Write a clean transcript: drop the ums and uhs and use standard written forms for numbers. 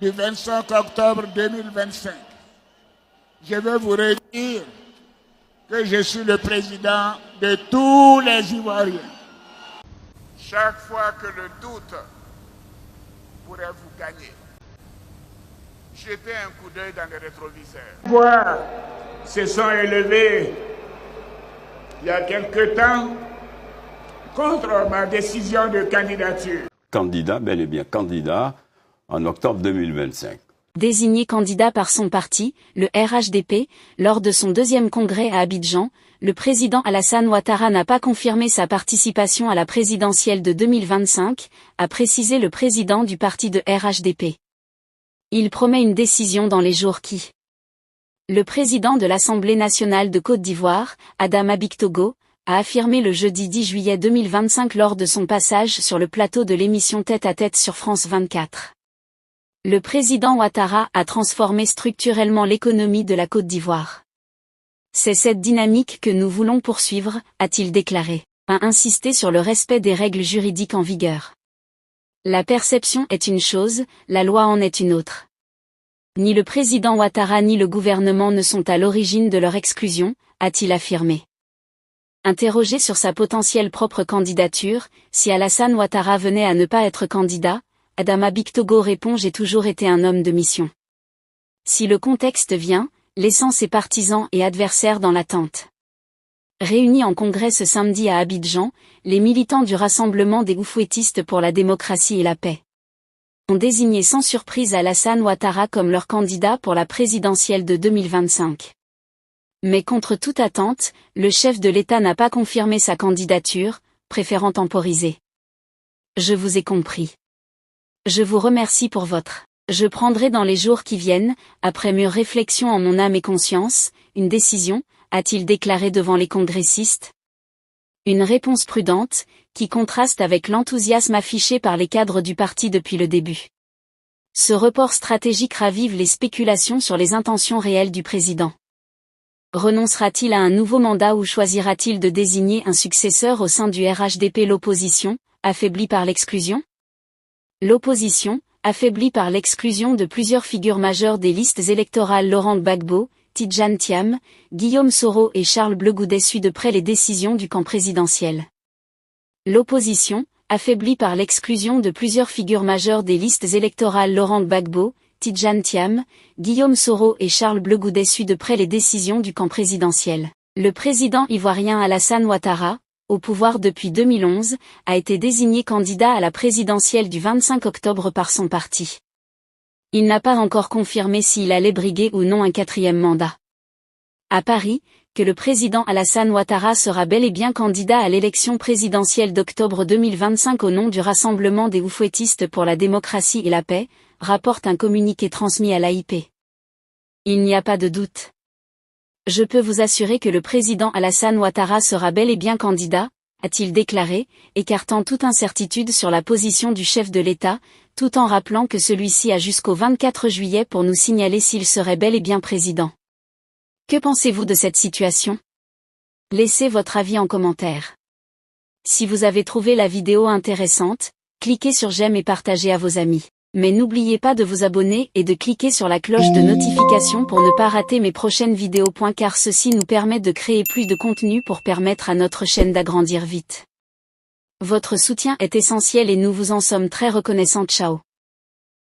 du 25 octobre 2025, je veux vous redire que je suis le président de tous les Ivoiriens. Chaque fois que le doute pourrait vous gagner, jetez un coup d'œil dans les rétroviseurs. Voir se sont élevés il y a quelque temps contre ma décision de candidature. Candidat, bel et bien candidat, en octobre 2025. Désigné candidat par son parti, le RHDP, lors de son deuxième congrès à Abidjan, le président Alassane Ouattara n'a pas confirmé sa participation à la présidentielle de 2025, a précisé le président du parti de RHDP. Il promet une décision dans les jours qui. Le président de l'Assemblée nationale de Côte d'Ivoire, Adama Bictogo, a affirmé le jeudi 10 juillet 2025 lors de son passage sur le plateau de l'émission Tête à Tête sur France 24. Le président Ouattara a transformé structurellement l'économie de la Côte d'Ivoire. C'est cette dynamique que nous voulons poursuivre, a-t-il déclaré, a insisté sur le respect des règles juridiques en vigueur. La perception est une chose, la loi en est une autre. Ni le président Ouattara ni le gouvernement ne sont à l'origine de leur exclusion, a-t-il affirmé. Interrogé sur sa potentielle propre candidature, si Alassane Ouattara venait à ne pas être candidat, Adama Bictogo répond « J'ai toujours été un homme de mission. Si le contexte vient, laissant ses partisans et adversaires dans l'attente. » Réunis en congrès ce samedi à Abidjan, les militants du Rassemblement des Oufouettistes pour la démocratie et la paix ont désigné sans surprise Alassane Ouattara comme leur candidat pour la présidentielle de 2025. Mais contre toute attente, le chef de l'État n'a pas confirmé sa candidature, préférant temporiser. Je vous ai compris. Je vous remercie pour votre. Je prendrai dans les jours qui viennent, après mûre réflexion en mon âme et conscience, une décision, a-t-il déclaré devant les congressistes. Une réponse prudente, qui contraste avec l'enthousiasme affiché par les cadres du parti depuis le début. Ce report stratégique ravive les spéculations sur les intentions réelles du président. Renoncera-t-il à un nouveau mandat ou choisira-t-il de désigner un successeur au sein du RHDP? L'opposition, affaiblie par l'exclusion? L'opposition, affaiblie par l'exclusion de plusieurs figures majeures des listes électorales Laurent Gbagbo, Tidjane Thiam, Guillaume Soro et Charles Blé Goudet suit de près les décisions du camp présidentiel. L'opposition, affaiblie par l'exclusion de plusieurs figures majeures des listes électorales Laurent Gbagbo, Tidjane Thiam, Guillaume Soro et Charles Blé Goudet suit de près les décisions du camp présidentiel. Le président ivoirien Alassane Ouattara, au pouvoir depuis 2011, a été désigné candidat à la présidentielle du 25 octobre par son parti. Il n'a pas encore confirmé s'il allait briguer ou non un quatrième mandat. À Paris, que le président Alassane Ouattara sera bel et bien candidat à l'élection présidentielle d'octobre 2025 au nom du Rassemblement des Oufouettistes pour la démocratie et la paix, rapporte un communiqué transmis à l'AIP. Il n'y a pas de doute. Je peux vous assurer que le président Alassane Ouattara sera bel et bien candidat, a-t-il déclaré, écartant toute incertitude sur la position du chef de l'État, tout en rappelant que celui-ci a jusqu'au 24 juillet pour nous signaler s'il serait bel et bien président. Que pensez-vous de cette situation? Laissez votre avis en commentaire. Si vous avez trouvé la vidéo intéressante, cliquez sur j'aime et partagez à vos amis. Mais n'oubliez pas de vous abonner et de cliquer sur la cloche de notification pour ne pas rater mes prochaines vidéos. Car ceci nous permet de créer plus de contenu pour permettre à notre chaîne d'agrandir vite. Votre soutien est essentiel et nous vous en sommes très reconnaissants. Ciao.